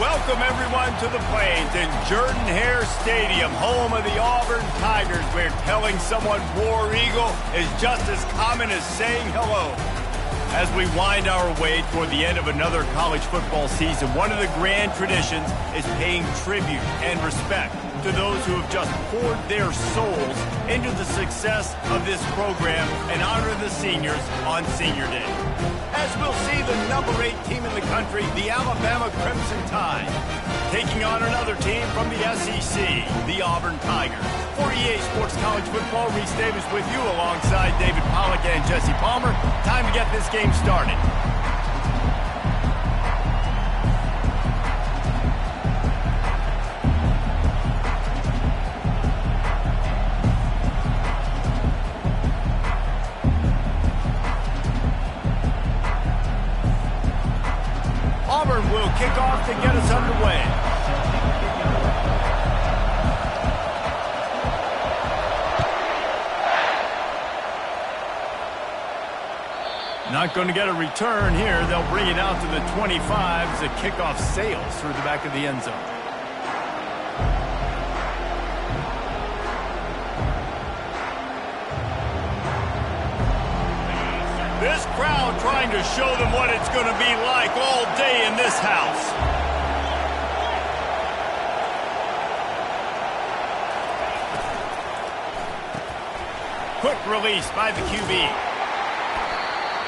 Welcome, everyone, to the Plains in Jordan-Hare Stadium, home of the Auburn Tigers, where telling someone War Eagle is just as common as saying hello. As we wind our way toward the end of another college football season, one of the grand traditions is paying tribute and respect to those who have just poured their souls into the success of this program and honor the seniors on Senior Day. As we'll see the number 8 team in the country, the Alabama Crimson Tide, taking on another team from the SEC, the Auburn Tigers. For EA Sports College Football, Reese Davis with you alongside David Pollack and Jesse Palmer. Time to get this game started. Auburn will kick off to get us underway. Not going to get a return here. They'll bring it out to the 25 as the kickoff sails through the back of the end zone. This crowd trying to show them what it's going to be like all day in this house. Quick release by the QB.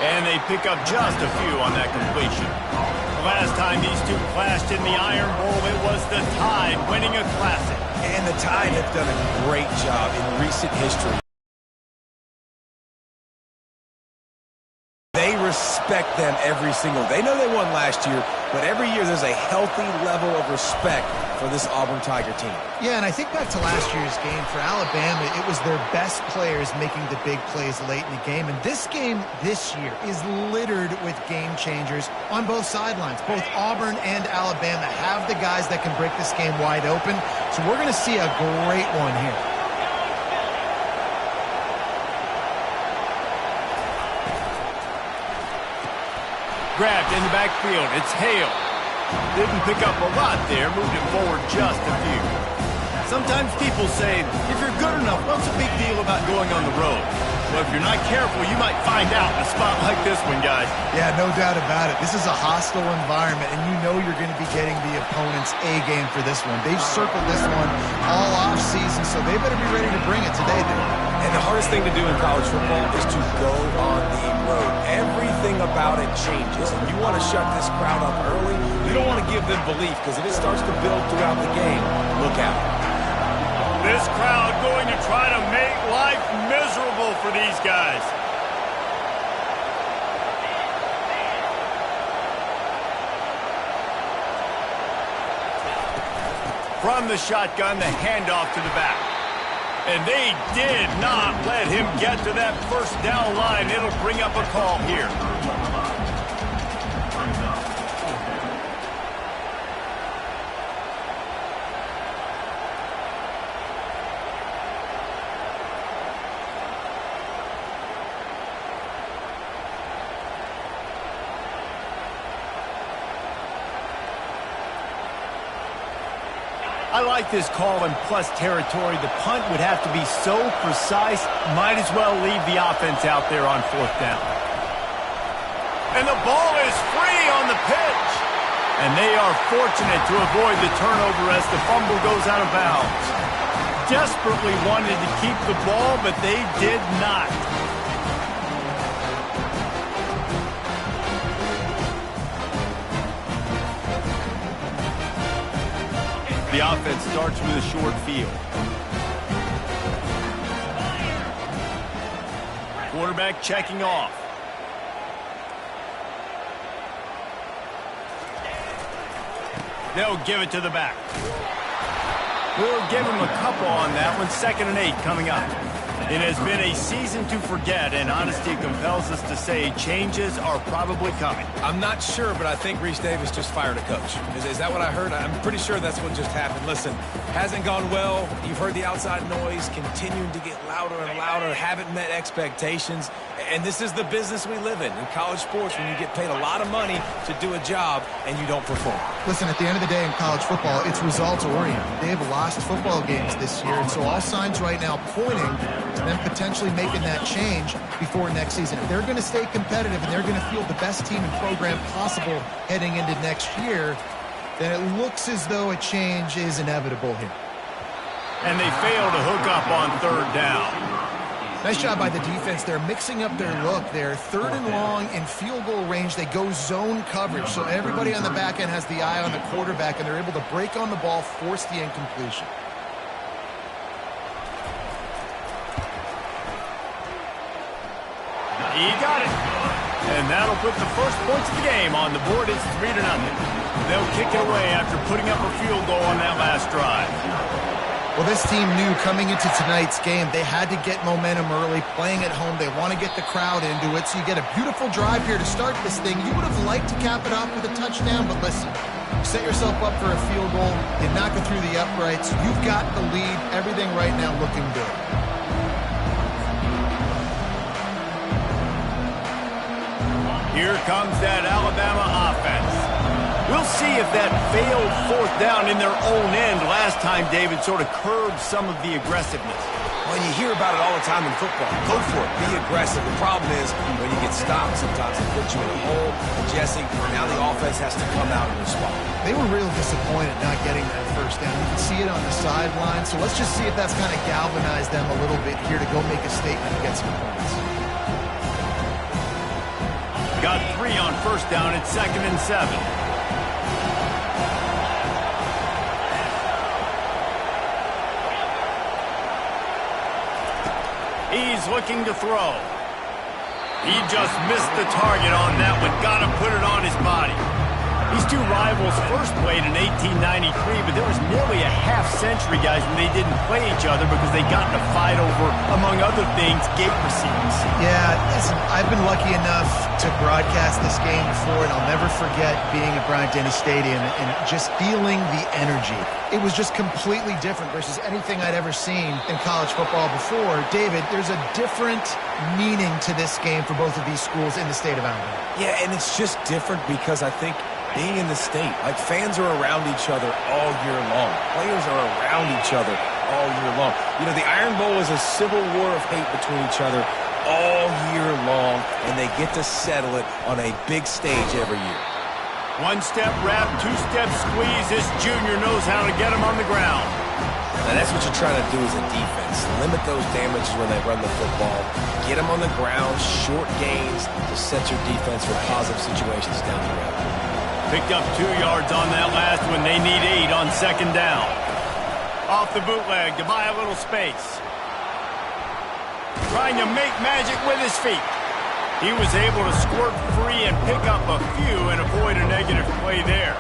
And they pick up just a few on that completion. The last time these two clashed in the Iron Bowl, it was the Tide winning a Classic. And the Tide have done a great job in recent history. They respect them every single. They know they won last year, but every year there's a healthy level of respect for this Auburn Tiger team. Yeah, and I think back to last year's game for Alabama, it was their best players making the big plays late in the game. And this game this year is littered with game changers on both sidelines. Both Auburn and Alabama have the guys that can break this game wide open. So we're going to see a great one here. Grabbed in the backfield. It's Hale. Didn't pick up a lot there. Moved it forward just a few. Sometimes people say, if you're good enough, what's the big deal about going on the road? Well, if you're not careful, you might find out in a spot like this one, guys. Yeah, no doubt about it. This is a hostile environment, and you know you're going to be getting the opponent's A game for this one. They've circled this one all off season, so they better be ready to bring it today, dude. And the hardest thing to do in college football is to go on the road. Everything about it changes, and you want to shut this crowd up early. You don't want to give them belief, because if it starts to build throughout the game, look out. This crowd going to try to make life miserable for these guys. From the shotgun, the handoff to the back. And they did not let him get to that first down line. It'll bring up a call here. I like this call in plus territory. The punt would have to be so precise, might as well leave the offense out there on 4th down. And the ball is free on the pitch. And they are fortunate to avoid the turnover as the fumble goes out of bounds. Desperately wanted to keep the ball, but they did not. The offense starts with a short field. Quarterback checking off. They'll give it to the back. We'll give him a couple on that one. 2nd and 8 coming up. It has been a season to forget, and honesty compels us to say changes are probably coming. I'm not sure, but I think Reese Davis just fired a coach. Is that what I heard? I'm pretty sure that's what just happened. Listen, Hasn't gone well. You've heard the outside noise continuing to get louder and louder. Haven't met expectations. And this is the business we live in college sports, when you get paid a lot of money to do a job and you don't perform. Listen, at the end of the day in college football, it's results-oriented. They have lost football games this year, and so all signs right now pointing to them potentially making that change before next season. If they're going to stay competitive and they're going to field the best team and program possible heading into next year, then it looks as though a change is inevitable here. And they fail to hook up on third down. Nice job by the defense. They're mixing up their look. They're third and long in field goal range. They go zone coverage, so everybody on the back end has the eye on the quarterback, and they're able to break on the ball, force the incompletion. He got it. And that'll put the first points of the game on the board. It's 3-0. They'll kick it away after putting up a field goal on that last drive. Well, this team knew coming into tonight's game they had to get momentum early, playing at home. They want to get the crowd into it, so you get a beautiful drive here to start this thing. You would have liked to cap it off with a touchdown, but listen, you set yourself up for a field goal, you knock it through the uprights, you've got the lead, everything right now looking good. Here comes that Alabama offense. We'll see if that failed fourth down in their own end last time, David, sort of curbed some of the aggressiveness. Well, you hear about it all the time in football. Go for it. Be aggressive. The problem is when you get stopped, sometimes it puts you in a hole. And Jesse, now the offense has to come out and respond. They were real disappointed not getting that first down. You can see it on the sideline. So let's just see if that's kind of galvanized them a little bit here to go make a statement and get some points. Got 3 on first down. It's 2nd and 7. He's looking to throw. He just missed the target on that one. Got to put it on his body. These two rivals first played in 1893, but there was nearly a half-century, guys, when they didn't play each other because they got in a fight over, among other things, gate receipts. Yeah, listen, I've been lucky enough to broadcast this game before, and I'll never forget being at Bryant-Denny Stadium and just feeling the energy. It was just completely different versus anything I'd ever seen in college football before. David, there's a different meaning to this game for both of these schools in the state of Alabama. Yeah, and it's just different because I think being in the state, like fans are around each other all year long. Players are around each other all year long. You know, the Iron Bowl is a civil war of hate between each other all year long, and they get to settle it on a big stage every year. One-step wrap, two-step squeeze. This junior knows how to get him on the ground. Now, that's what you're trying to do as a defense. Limit those damages when they run the football. Get them on the ground, short gains to set your defense for positive situations down the road. Picked up 2 yards on that last one. They need 8 on 2nd down. Off the bootleg to buy a little space. Trying to make magic with his feet. He was able to squirt free and pick up a few and avoid a negative play there.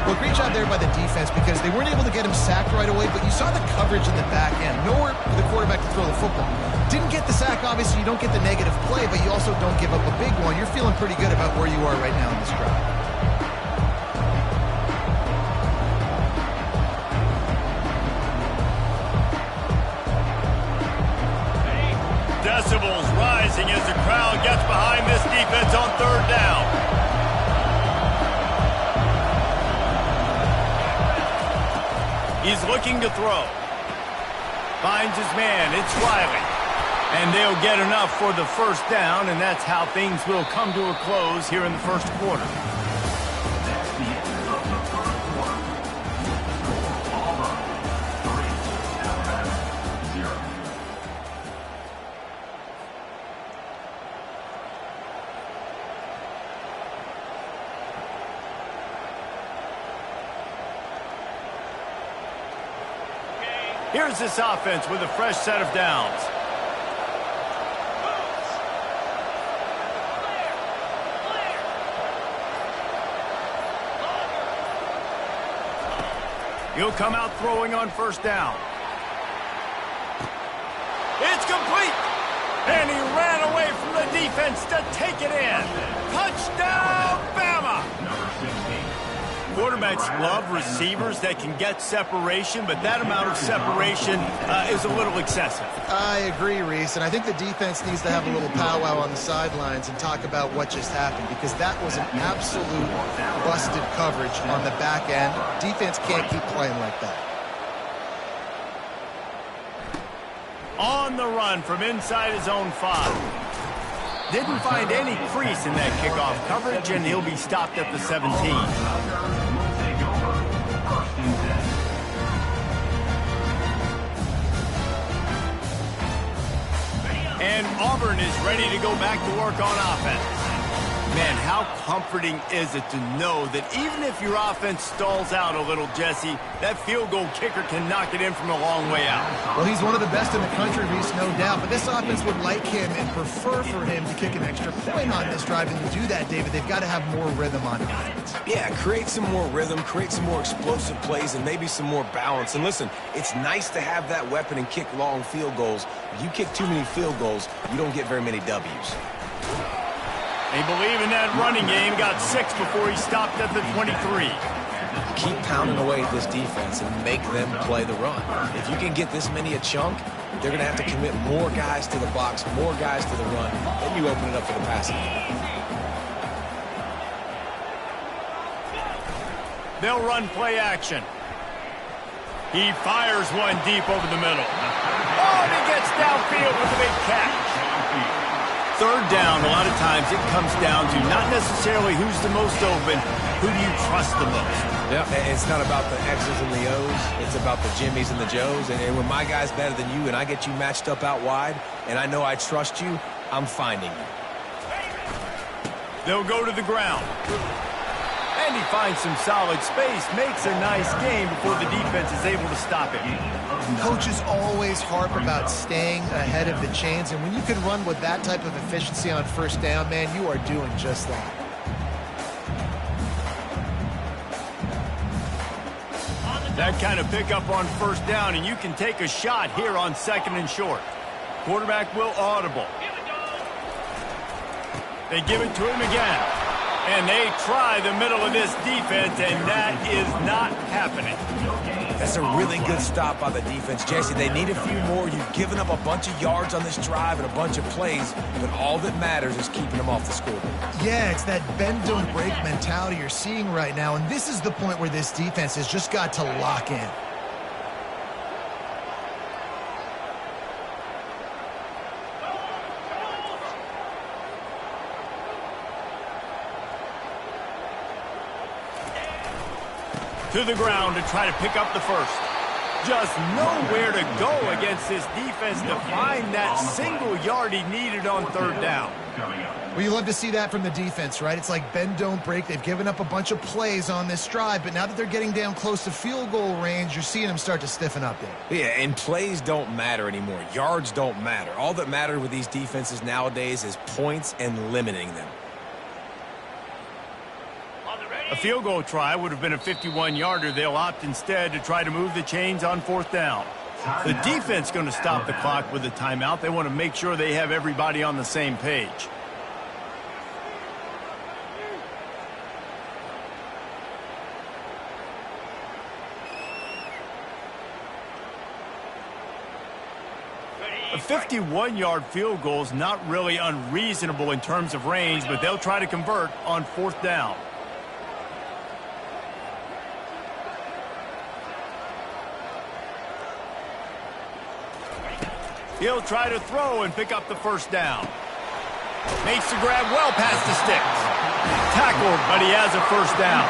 Well, great job there by the defense because they weren't able to get him sacked right away, but you saw the coverage in the back end. Nowhere for the quarterback to throw the football. Didn't get the sack, obviously. You don't get the negative play, but you also don't give up a big one. You're feeling pretty good about where you are right now in this drive. Decibels rising as the crowd gets behind this defense on 3rd down. He's looking to throw. Finds his man. It's Riley. And they'll get enough for the first down, and that's how things will come to a close here in the first quarter. Here's this offense with a fresh set of downs. He'll come out throwing on first down. It's complete! And he ran away from the defense to take it in. Touchdown, Bama! Quarterbacks love receivers that can get separation, but that amount of separation is a little excessive. I agree, Reese, and I think the defense needs to have a little powwow on the sidelines and talk about what just happened, because that was an absolute busted coverage on the back end. Defense can't keep playing like that. On the run from inside his own 5. Didn't find any crease in that kickoff coverage, and he'll be stopped at the 17. And Auburn is ready to go back to work on offense. Man, how comforting is it to know that even if your offense stalls out a little, Jesse, that field goal kicker can knock it in from a long way out. Well, he's one of the best in the country, Reese, no doubt. But this offense would like him and prefer for him to kick an extra point on this drive. And to do that, David, they've got to have more rhythm on offense. Yeah, create some more rhythm, create some more explosive plays, and maybe some more balance. And listen, it's nice to have that weapon and kick long field goals. If you kick too many field goals, you don't get very many W's. They believe in that running game. Got 6 before he stopped at the 23. Keep pounding away at this defense and make them play the run. If you can get this many a chunk, they're going to have to commit more guys to the box, more guys to the run. Then you open it up for the passing game. They'll run play action. He fires one deep over the middle. Oh, and he gets downfield with a big catch. Third down, a lot of times it comes down to not necessarily who's the most open, who do you trust the most? Yeah, it's not about the X's and the O's. It's about the Jimmys and the Joes. And when my guy's better than you and I get you matched up out wide and I know I trust you, I'm finding you. They'll go to the ground. And he finds some solid space, makes a nice game before the defense is able to stop him. Coaches always harp about staying ahead of the chains, and when you can run with that type of efficiency on first down, man, you are doing just that. That kind of pickup on first down, and you can take a shot here on 2nd and short. Quarterback will audible. They give it to him again. And they try the middle of this defense, and that is not happening. That's a really good stop by the defense, Jesse. They need a few more. You've given up a bunch of yards on this drive and a bunch of plays, but all that matters is keeping them off the scoreboard. Yeah, it's that bend, don't break mentality you're seeing right now, and this is the point where this defense has just got to lock in. To the ground to try to pick up the first. Just nowhere to go against this defense to find that single yard he needed on 3rd down. Well, you love to see that from the defense, right? It's like bend, don't break. They've given up a bunch of plays on this drive, but now that they're getting down close to field goal range, you're seeing them start to stiffen up there. Yeah, and plays don't matter anymore. Yards don't matter. All that matters with these defenses nowadays is points and limiting them. A field goal try would have been a 51-yarder. They'll opt instead to try to move the chains on 4th down. The defense going to stop the clock with a timeout. They want to make sure they have everybody on the same page. A 51-yard field goal is not really unreasonable in terms of range, but they'll try to convert on 4th down. He'll try to throw and pick up the first down. Makes the grab well past the sticks. Tackled, but he has a first down.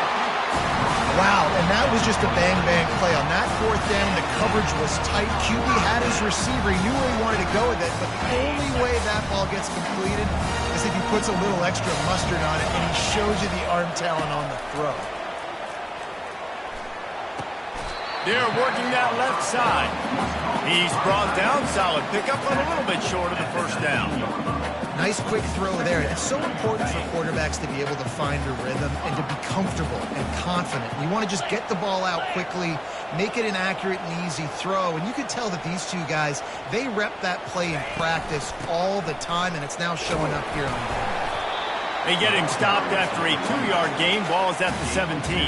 Wow, and that was just a bang-bang play. On that 4th down, the coverage was tight. QB had his receiver. He knew where he wanted to go with it, but the only way that ball gets completed is if he puts a little extra mustard on it, and he shows you the arm talent on the throw. They're working that left side. He's brought down, solid pickup, but a little bit short of the first down. Nice quick throw there. It's so important for quarterbacks to be able to find a rhythm and to be comfortable and confident. You want to just get the ball out quickly, make it an accurate and easy throw. And you can tell that these two guys, they rep that play in practice all the time, and it's now showing up here on game. They get him stopped after a 2-yard gain. Ball is at the 17.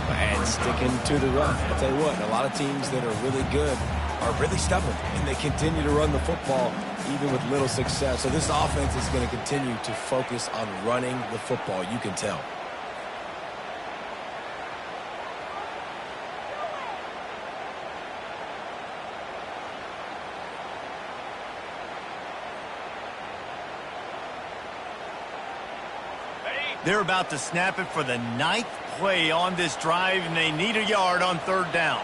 And sticking to the run. I'll tell you what, a lot of teams that are really good are really stubborn, and they continue to run the football even with little success. So this offense is going to continue to focus on running the football. You can tell. They're about to snap it for the 9th play on this drive, and they need a yard on 3rd down.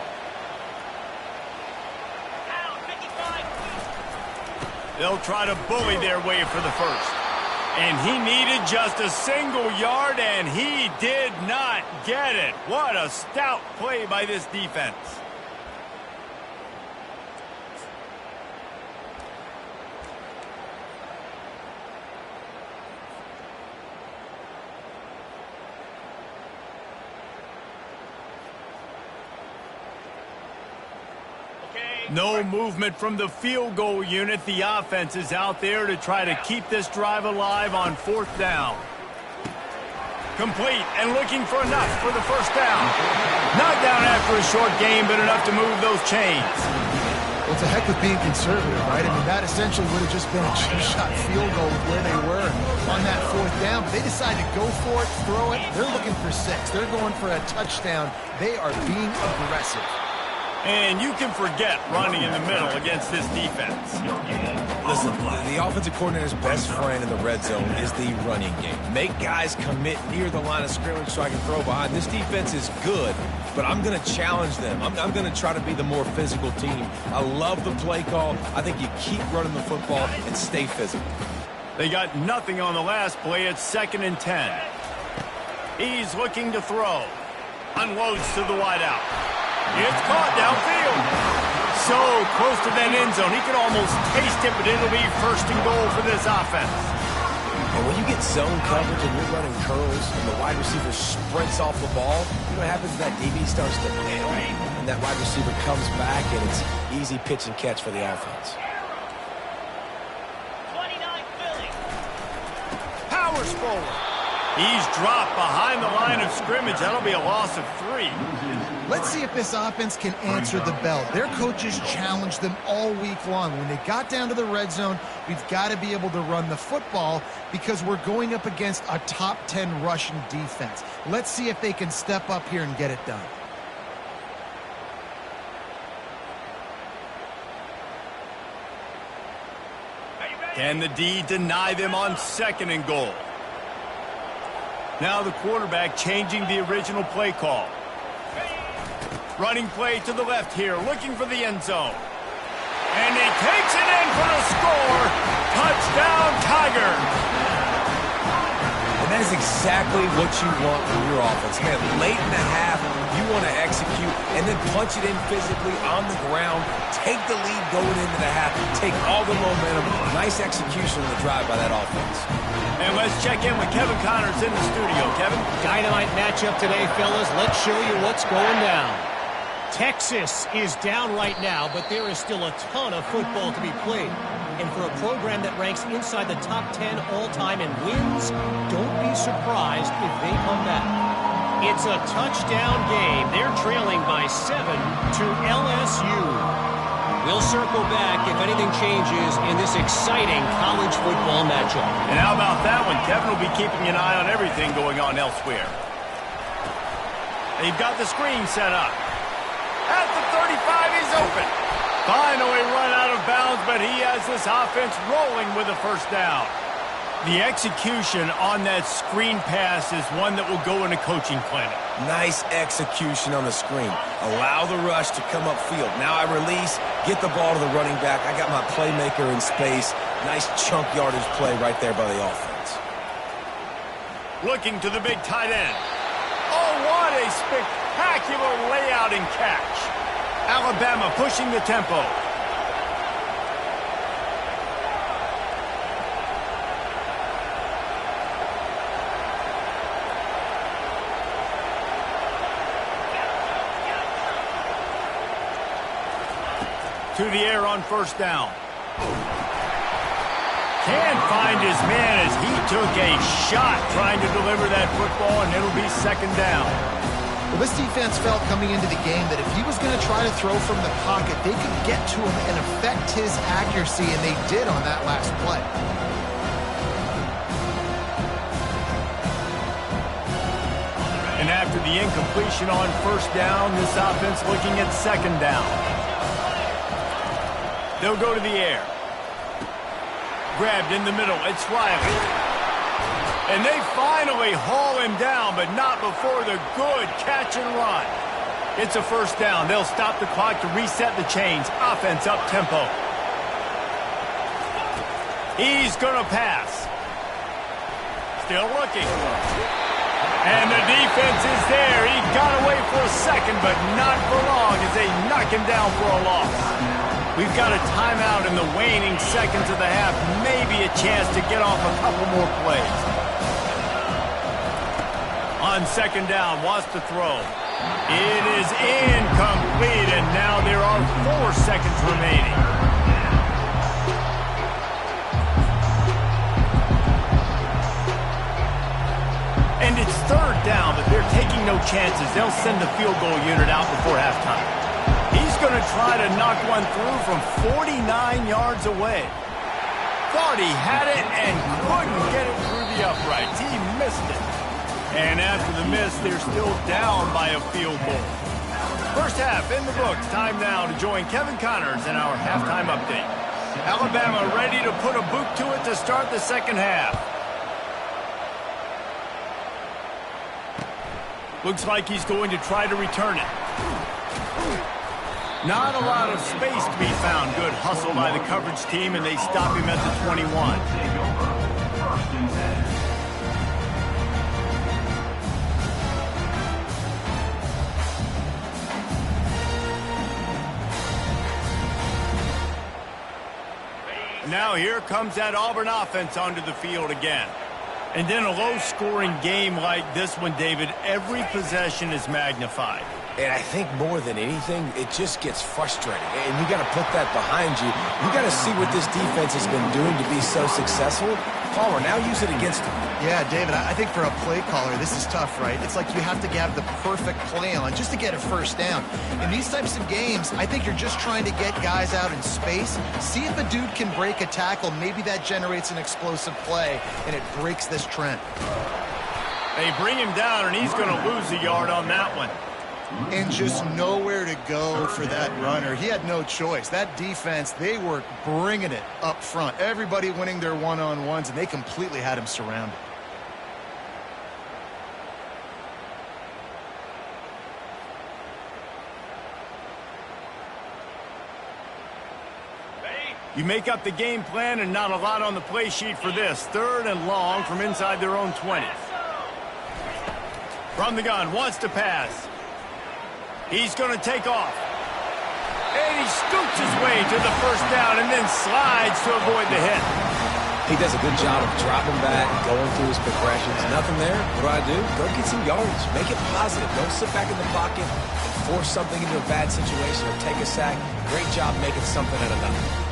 They'll try to bully their way for the first. And he needed just a single yard, and he did not get it. What a stout play by this defense. No movement from the field goal unit. The offense is out there to try to keep this drive alive on 4th down. Complete and looking for enough for the first down. Not down after a short game, but enough to move those chains. Well, it's a heck of being conservative, right? I mean, that essentially would have just been a cheap-shot field goal with where they were on that 4th down. But they decided to go for it, throw it. They're looking for 6. They're going for a touchdown. They are being aggressive. And you can forget running in the middle against this defense. Listen, the offensive coordinator's best friend in the red zone is the running game. Make guys commit near the line of scrimmage so I can throw behind. This defense is good, but I'm going to challenge them. I'm going to try to be the more physical team. I love the play call. I think you keep running the football and stay physical. They got nothing on the last play. It's 2nd and 10. He's looking to throw. Unloads to the wideout. It's caught downfield. So close to that end zone. He could almost taste it, but it'll be 1st and goal for this offense. And when you get zone coverage and you're running curls and the wide receiver sprints off the ball, you know what happens? That DB starts to bail, and that wide receiver comes back, and it's easy pitch and catch for the offense. 29 Philly. Powers forward. He's dropped behind the line of scrimmage. That'll be a loss of 3. Let's see if this offense can answer the bell. Their coaches challenged them all week long. When they got down to the red zone, we've got to be able to run the football because we're going up against a top 10 rushing defense. Let's see if they can step up here and get it done. Can the D deny them on 2nd and goal? Now the quarterback changing the original play call. Running play to the left here, looking for the end zone. And he takes it in for the score. Touchdown, Tigers. And that is exactly what you want from your offense. Man, late in the half, you want to execute and then punch it in physically on the ground. Take the lead going into the half. Take all the momentum. Nice execution on the drive by that offense. And let's check in with Kevin Connors in the studio. Kevin? Dynamite matchup today, fellas. Let's show you what's going down. Texas is down right now, but there is still a ton of football to be played. And for a program that ranks inside the top 10 all-time in wins, don't be surprised if they come back. It's a touchdown game. They're trailing by 7 to LSU. We'll circle back if anything changes in this exciting college football matchup. And how about that one? Kevin will be keeping an eye on everything going on elsewhere. They've got the screen set up. At the 35, he's open. Finally run out of bounds, but he has this offense rolling with a first down. The execution on that screen pass is one that will go in a coaching clinic. Nice execution on the screen. Allow the rush to come upfield. Now I release, get the ball to the running back. I got my playmaker in space. Nice chunk yardage play right there by the offense. Looking to the big tight end. Oh, what a spectacular layout and catch. Alabama pushing the tempo. To the air on first down. Can't find his man as he took a shot trying to deliver that football, and it'll be second down. Well, this defense felt coming into the game that if he was going to try to throw from the pocket, they could get to him and affect his accuracy, and they did on that last play. And after the incompletion on first down, this offense looking at second down. They'll go to the air. Grabbed in the middle. It's Riley. And they finally haul him down, but not before the good catch and run. It's a first down. They'll stop the clock to reset the chains. Offense up tempo. He's going to pass. Still looking. And the defense is there. He got away for a second, but not for long as they knock him down for a loss. We've got a timeout in the waning seconds of the half. Maybe a chance to get off a couple more plays. On second down, wants to throw. It is incomplete, and now there are 4 seconds remaining. And it's third down, but they're taking no chances. They'll send the field goal unit out before halftime. He's going to try to knock one through from 49 yards away. Thought he had it and couldn't get it through the uprights. He missed it. And after the miss, they're still down by a field goal. First half in the books. Time now to join Kevin Connors in our halftime update. Alabama ready to put a boot to it to start the second half. Looks like he's going to try to return it. Not a lot of space to be found. Good hustle by the coverage team, and they stop him at the 21. Now here comes that Auburn offense onto the field again. And in a low-scoring game like this one, David, every possession is magnified. And I think more than anything, it just gets frustrating. And you got to put that behind you. You got to see what this defense has been doing to be so successful. Palmer, now use it against him. Yeah, David, I think for a play caller, this is tough, right? It's like you have to have the perfect play on just to get a first down. In these types of games, I think you're just trying to get guys out in space, see if a dude can break a tackle. Maybe that generates an explosive play, and it breaks this trend. They bring him down, and he's going to lose a yard on that one. And just nowhere to go for that runner. He had no choice. That defense, they were bringing it up front. Everybody winning their one-on-ones, and they completely had him surrounded. You make up the game plan and not a lot on the play sheet for this. Third and long from inside their own 20. From the gun, wants to pass. He's going to take off. And he scoots his way to the first down and then slides to avoid the hit. He does a good job of dropping back, going through his progressions. Nothing there. What do? Go get some yardage. Make it positive. Don't sit back in the pocket and force something into a bad situation or take a sack. Great job making something out of nothing.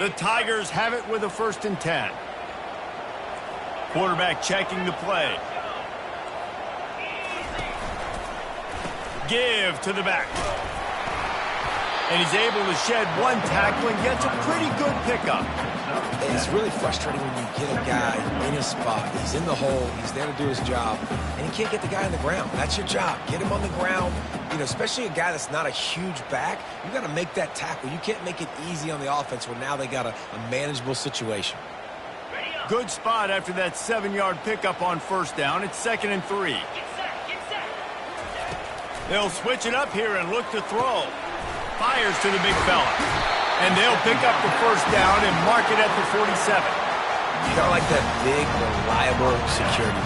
The Tigers have it with a 1st and 10. Quarterback checking the play. Give to the back. And he's able to shed one tackle and gets a pretty good pickup. It's really frustrating when you get a guy in his spot. He's in the hole. He's there to do his job. And you can't get the guy on the ground. That's your job. Get him on the ground. You know, especially a guy that's not a huge back. You got to make that tackle. You can't make it easy on the offense where now they got a manageable situation. Good spot after that 7-yard pickup on first down. It's 2nd and 3. They'll switch it up here and look to throw. Fires to the big fella. And they'll pick up the first down and mark it at the 47. You got like that big, reliable security.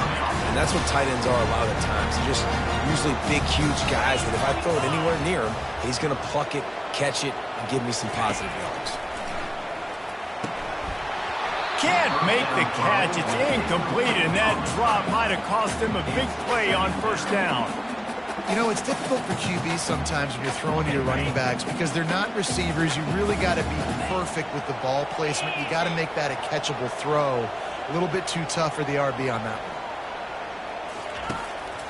And that's what tight ends are a lot of the times. They're just usually big, huge guys that if I throw it anywhere near him, he's going to pluck it, catch it, and give me some positive yards. Can't make the catch. It's incomplete, and that drop might have cost him a big play on first down. You know, it's difficult for QBs sometimes when you're throwing to your running backs because they're not receivers. You really got to be perfect with the ball placement. You got to make that a catchable throw. A little bit too tough for the RB on that one.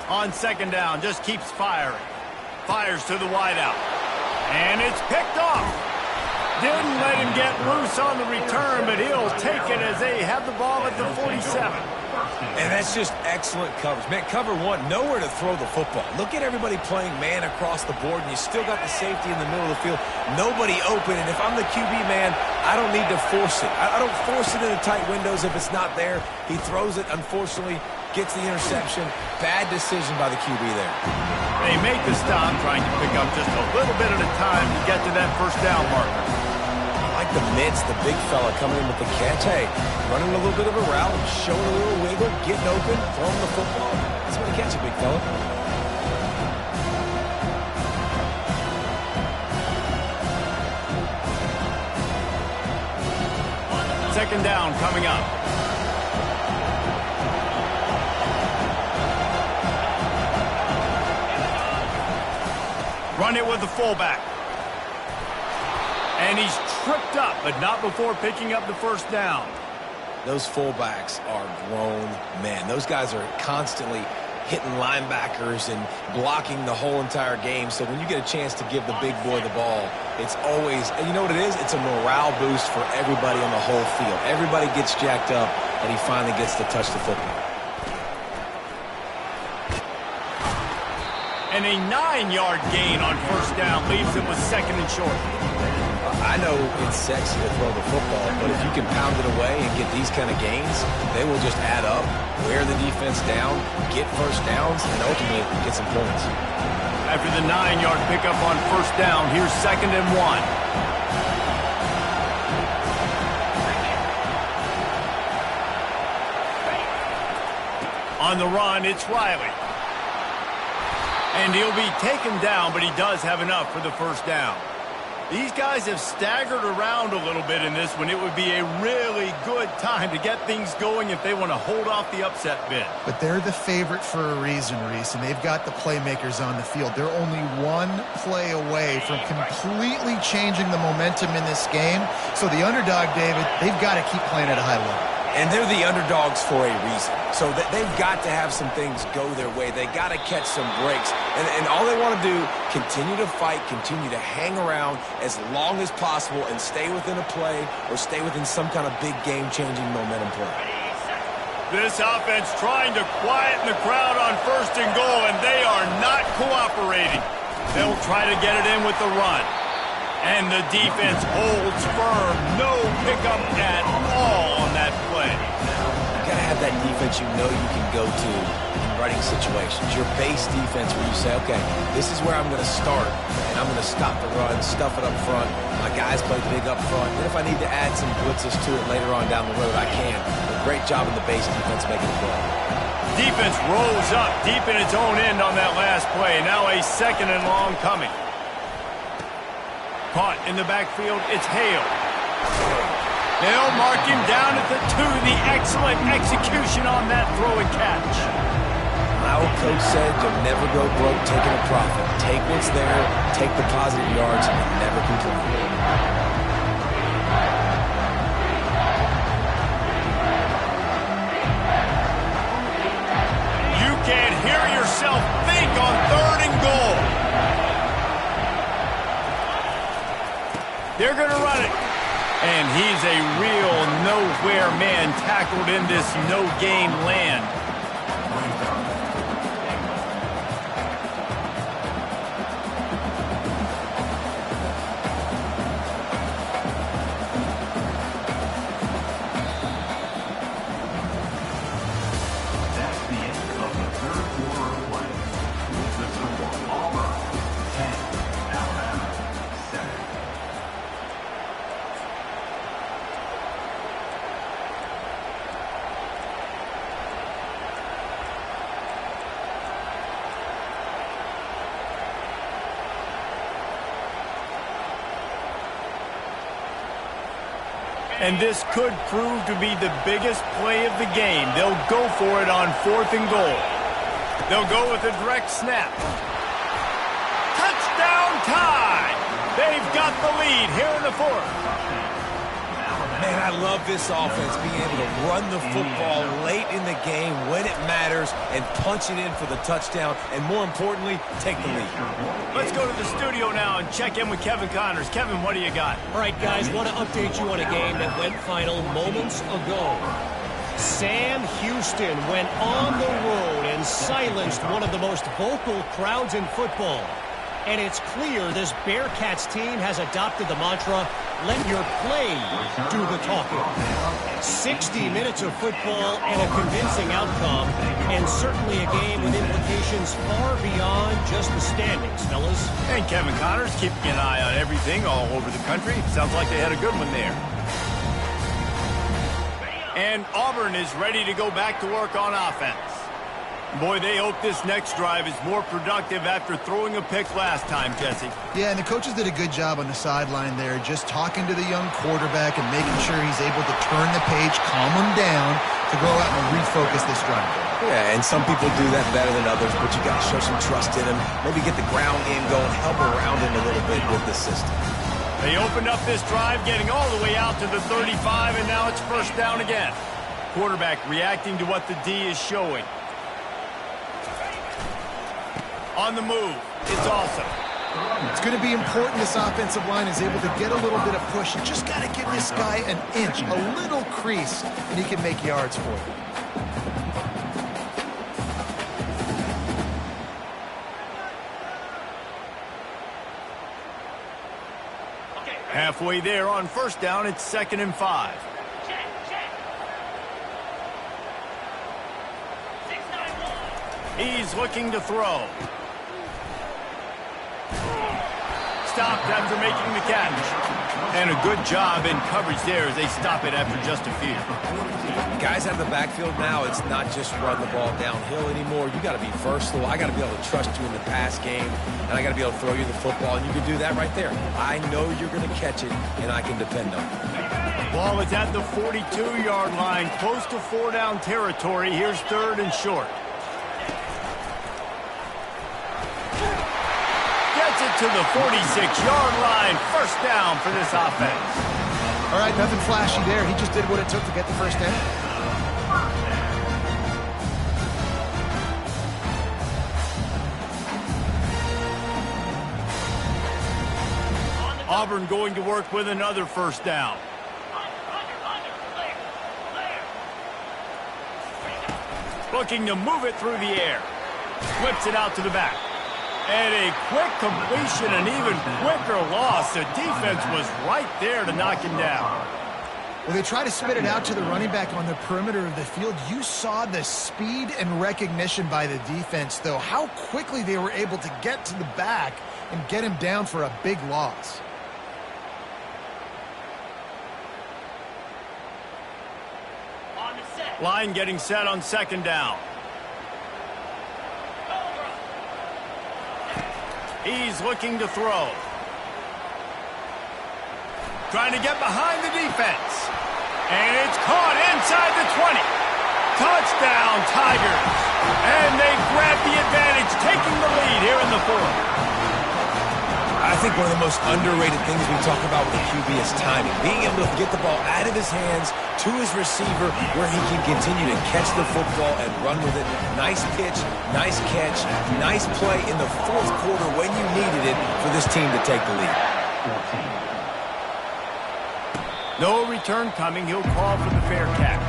On second down, just keeps firing. Fires to the wideout. And it's picked off. Didn't let him get loose on the return, but he'll take it as they have the ball at the 47. And that's just excellent coverage. Man, cover one, nowhere to throw the football. Look at everybody playing man across the board, and you still got the safety in the middle of the field. Nobody open, and if I'm the QB, man, I don't need to force it. I don't force it into tight windows if it's not there. He throws it, unfortunately, gets the interception. Bad decision by the QB there. They make the stop, trying to pick up just a little bit at a time to get to that first down marker. I like the mitts, the big fella coming in with the catch. Hey, running a little bit of a route, showing a little wiggle, getting open, throwing the football. That's going to catch it, big fella. Second down coming up. Run it with the fullback. And he's tripped up, but not before picking up the first down. Those fullbacks are grown men. Those guys are constantly hitting linebackers and blocking the whole entire game. So when you get a chance to give the big boy the ball, it's always, you know what it is? It's a morale boost for everybody on the whole field. Everybody gets jacked up, and he finally gets to touch the football. And a 9-yard gain on first down leaves him with second and short. I know it's sexy to throw the football, but if you can pound it away and get these kind of gains, they will just add up, wear the defense down, get first downs, and ultimately get some points. After the 9-yard pickup on first down, here's second and 1. On the run, it's Riley. And he'll be taken down, but he does have enough for the first down. These guys have staggered around a little bit in this one. It would be a really good time to get things going if they want to hold off the upset bid. But they're the favorite for a reason, Reese, and they've got the playmakers on the field. They're only one play away from completely changing the momentum in this game. So the underdog, David, they've got to keep playing at a high level. And they're the underdogs for a reason. So that they've got to have some things go their way. They got to catch some breaks. And all they want to do, continue to fight, continue to hang around as long as possible and stay within a play or stay within some kind of big game-changing momentum play. This offense trying to quieten the crowd on first and goal, and they are not cooperating. They'll try to get it in with the run. And the defense holds firm. No pickup at all on that play. You got to have that defense you know you can go to in running situations. Your base defense where you say, okay, this is where I'm going to start, and I'm going to stop the run, stuff it up front. My guys play big up front. And if I need to add some blitzes to it later on down the road, I can. But great job in the base defense making the play. Defense rolls up deep in its own end on that last play. Now a second and long coming. Caught in the backfield, it's Hale. They'll mark him down at the 2. The excellent execution on that throw and catch. My old coach said you'll never go broke taking a profit. Take what's there, take the positive yards, and never complain. You can't hear yourself think on third and goal. They're going to run it. And he's a real nowhere man tackled in this no-gain land. That's the end of the third quarter of play. The score, Auburn 10, Alabama 7. And this could prove to be the biggest play of the game. They'll go for it on fourth and goal. They'll go with a direct snap. Touchdown tie! They've got the lead here in the fourth. Man, I love this offense being able to run the football late in the game when it matters and punch it in for the touchdown, and more importantly, take the lead. Let's go to the studio now and check in with Kevin Connors. Kevin, what do you got? All right, guys, want to update you on a game that went final moments ago. Sam Houston went on the road and silenced one of the most vocal crowds in football. And it's clear this Bearcats team has adopted the mantra, let your play do the talking. 60 minutes of football and a convincing outcome, and certainly a game with implications far beyond just the standings, fellas. And Kevin Connors keeping an eye on everything all over the country. Sounds like they had a good one there. And Auburn is ready to go back to work on offense. Boy, they hope this next drive is more productive after throwing a pick last time, Jesse. Yeah, and the coaches did a good job on the sideline there, just talking to the young quarterback and making sure he's able to turn the page, calm him down to go out and refocus this drive. Yeah, and some people do that better than others, but you got to show some trust in him. Maybe get the ground game going, help around him a little bit with the system. They opened up this drive, getting all the way out to the 35, and now it's first down again. Quarterback reacting to what the D is showing. On the move, it's awesome. It's going to be important this offensive line is able to get a little bit of push. You just got to give this guy an inch, a little crease, and he can make yards for you. Halfway there on first down, it's 2nd and 5. He's looking to throw. Stopped after making the catch. And a good job in coverage there as they stop it after just a few. Guys out of the backfield now, it's not just run the ball downhill anymore. You got to be versatile. I got to be able to trust you in the pass game, and I got to be able to throw you the football, and you can do that right there. I know you're going to catch it, and I can depend on it. Ball is at the 42-yard line, close to 4-down territory. Here's 3rd and short. Gets it to the 46-yard line. First down for this offense. All right, nothing flashy there. He just did what it took to get the first down. Auburn going to work with another first down. Looking to move it through the air. Whips it out to the back. And a quick completion, an even quicker loss. The defense was right there to knock him down. Well, they try to spit it out to the running back on the perimeter of the field. You saw the speed and recognition by the defense, though, how quickly they were able to get to the back and get him down for a big loss. Line getting set on 2nd down. He's looking to throw. Trying to get behind the defense. And it's caught inside the 20. Touchdown, Tigers. And they grab the advantage, taking the lead here in the 4th. I think one of the most underrated things we talk about with the QB is timing. Being able to get the ball out of his hands to his receiver where he can continue to catch the football and run with it. Nice pitch, nice catch, nice play in the 4th quarter when you needed it for this team to take the lead. No return coming. He'll call for the fair catch.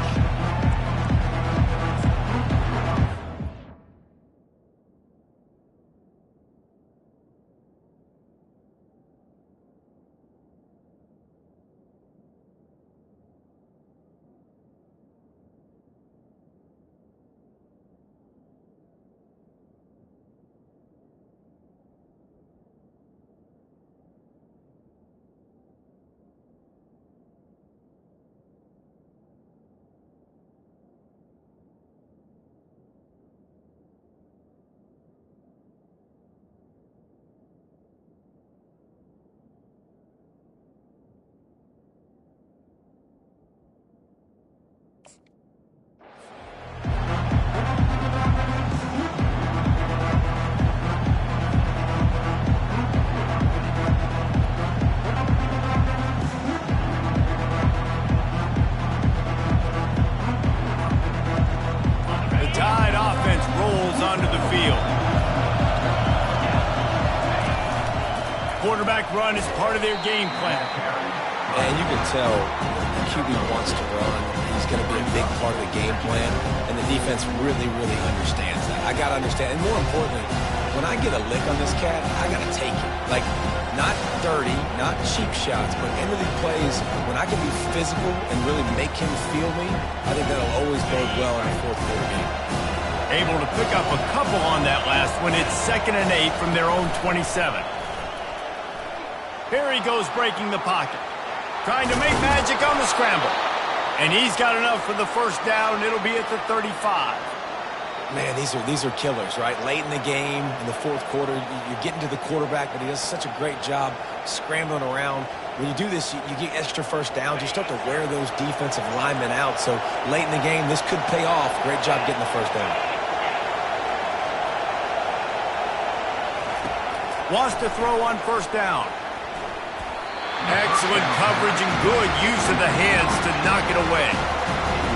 quarterback run is part of their game plan. And you can tell the QB wants to run. He's going to be a big part of the game plan, and the defense really, really understands that. I got to understand, and more importantly, when I get a lick on this cat, I got to take it. Like, not dirty, not cheap shots, but end of the plays, when I can be physical and really make him feel me, I think that'll always bode well in a fourth quarter game. Able to pick up a couple on that last one. It's 2nd and 8 from their own 27. Here he goes breaking the pocket. Trying to make magic on the scramble. And he's got enough for the first down. It'll be at the 35. Man, these are killers, right? Late in the game, in the fourth quarter, you're getting to the quarterback, but he does such a great job scrambling around. When you do this, you get extra first downs. You start to wear those defensive linemen out. So late in the game, this could pay off. Great job getting the first down. Wants to throw on first down. Excellent coverage and good use of the hands to knock it away.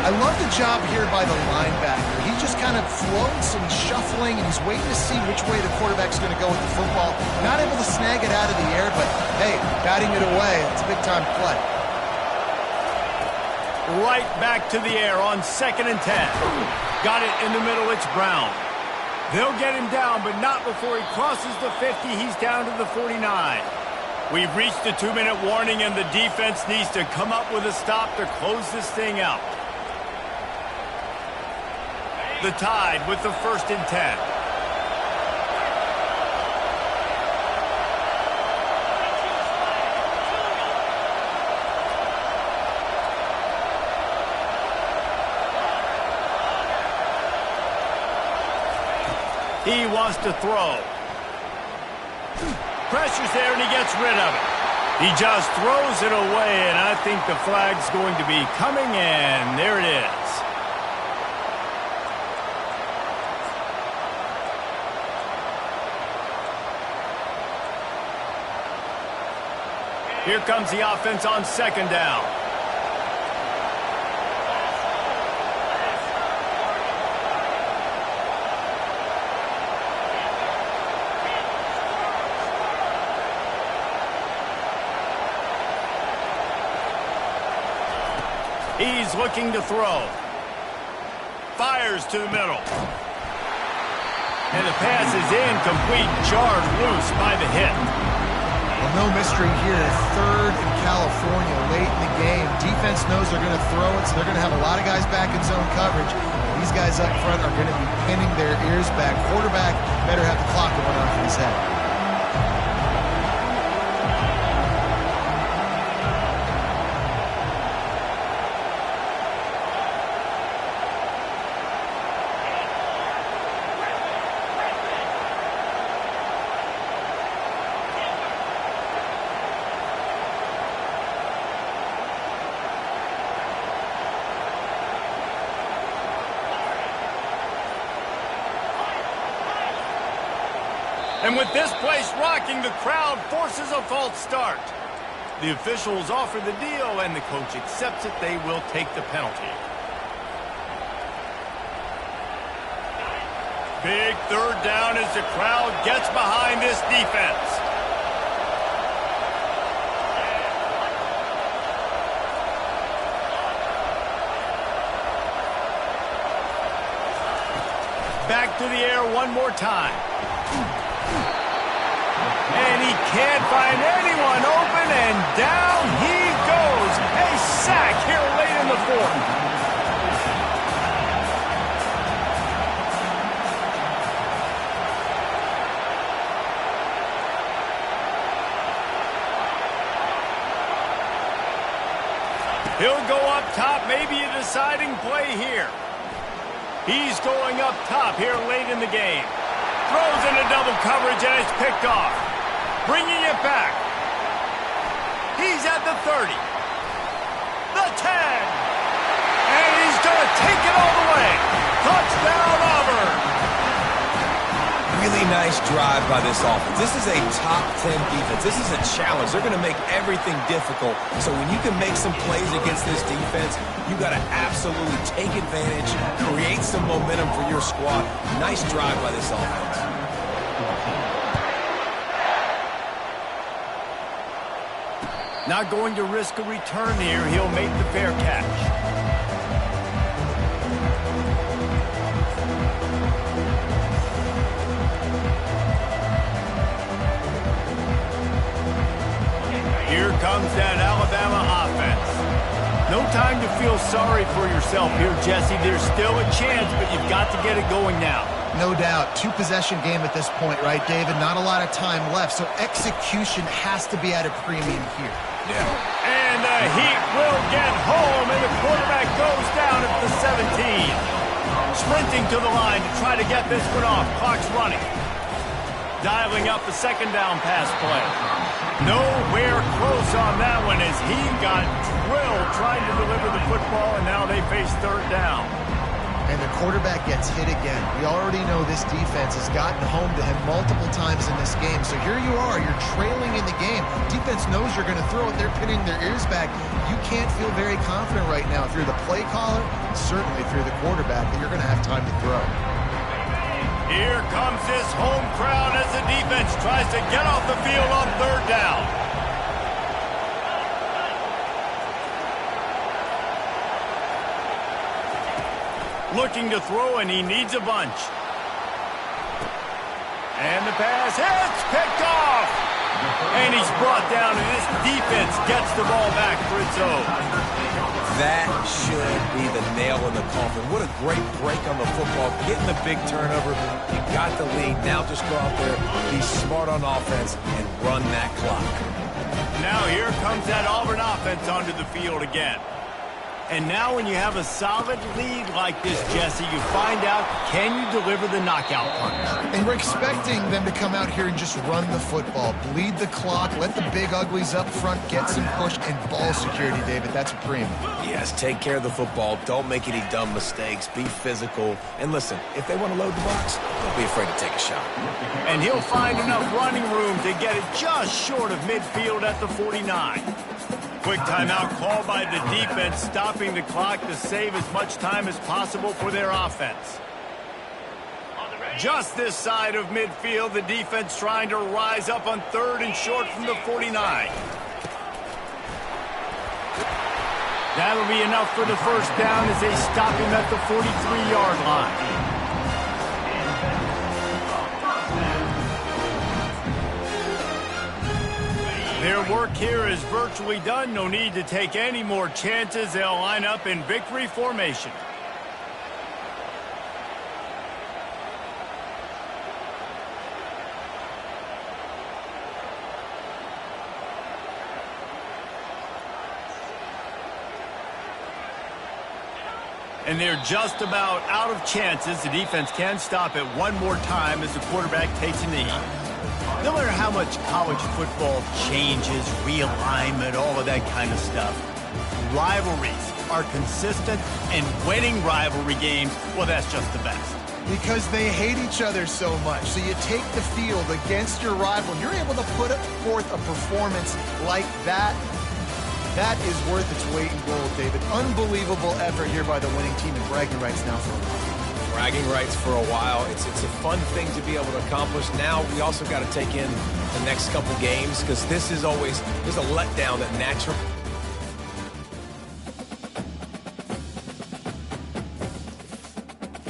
I love the job here by the linebacker. He just kind of floats and shuffling, and he's waiting to see which way the quarterback's going to go with the football. Not able to snag it out of the air, but, hey, batting it away. It's a big-time play. Right back to the air on 2nd and 10. Got it in the middle. It's Brown. They'll get him down, but not before he crosses the 50. He's down to the 49. We've reached the 2-minute warning, and the defense needs to come up with a stop to close this thing out. The Tide with the 1st and 10. He wants to throw. Pressure's there, and he gets rid of it. He just throws it away, and I think the flag's going to be coming, and there it is. Here comes the offense on 2nd down. He's looking to throw. Fires to the middle. And the pass is incomplete, jarred loose by the hit. Well, no mystery here. 3rd in California late in the game. Defense knows they're going to throw it, so they're going to have a lot of guys back in zone coverage. These guys up front are going to be pinning their ears back. Quarterback better have the clock going off in his head. And with this place rocking, the crowd forces a false start. The officials offer the deal, and the coach accepts it. They will take the penalty. Big 3rd down as the crowd gets behind this defense. Back to the air one more time. And he can't find anyone open, and down he goes. A sack here late in the 4th. He'll go up top, maybe a deciding play here. He's going up top here late in the game. Throws into double coverage, and it's picked off. Bringing it back. He's at the 30. The 10. And he's going to take it all the way. Touchdown, Auburn. Really nice drive by this offense. This is a top 10 defense. This is a challenge. They're going to make everything difficult. So when you can make some plays against this defense, you got to absolutely take advantage, create some momentum for your squad. Nice drive by this offense. Not going to risk a return here. He'll make the fair catch. Here comes that Alabama offense. No time to feel sorry for yourself here, Jesse. There's still a chance, but you've got to get it going now. No doubt. Two-possession game at this point, right, David? Not a lot of time left, so execution has to be at a premium here. Yeah. And the Heat will get home, and the quarterback goes down at the 17. Sprinting to the line to try to get this one off. Clock's running. Dialing up the second down pass play. Nowhere close on that one as he got drilled trying to deliver the football, and now they face third down. And the quarterback gets hit again. We already know this defense has gotten home to him multiple times in this game. So here you are, you're trailing in the game. Defense knows you're going to throw it. They're pinning their ears back. You can't feel very confident right now if you're the play caller, certainly if you're the quarterback, that you're going to have time to throw. Here comes this home crowd as the defense tries to get off the field on third down. Looking to throw, and he needs a bunch. And the pass hits, picked off. And he's brought down, and this defense gets the ball back for its own. That should be the nail in the coffin. What a great break on the football. Getting the big turnover. You got the lead. Now just go out there, be smart on offense, and run that clock. Now here comes that Auburn offense onto the field again. And now when you have a solid lead like this, Jesse, you find out, can you deliver the knockout punch? And we're expecting them to come out here and just run the football, bleed the clock, let the big uglies up front, get some push, and ball security, David. That's a premium. Yes, take care of the football. Don't make any dumb mistakes. Be physical. And listen, if they want to load the box, don't be afraid to take a shot. And he'll find enough running room to get it just short of midfield at the 49. Quick timeout called by the defense, stopping the clock to save as much time as possible for their offense. Just this side of midfield, the defense trying to rise up on third and short from the 49. That'll be enough for the first down as they stop him at the 43-yard line. Their work here is virtually done. No need to take any more chances. They'll line up in victory formation. And they're just about out of chances. The defense can stop it one more time as the quarterback takes a knee. No matter how much college football changes, realignment, all of that kind of stuff, rivalries are consistent, and winning rivalry games, well, that's just the best. Because they hate each other so much. So you take the field against your rival, and you're able to put forth a performance like that. That is worth its weight in gold, David. Unbelievable effort here by the winning team, and bragging rights now for a while. Bragging rights for a while. It's a fun thing to be able to accomplish. Now we also got to take in the next couple games because this is always, there's a letdown that naturally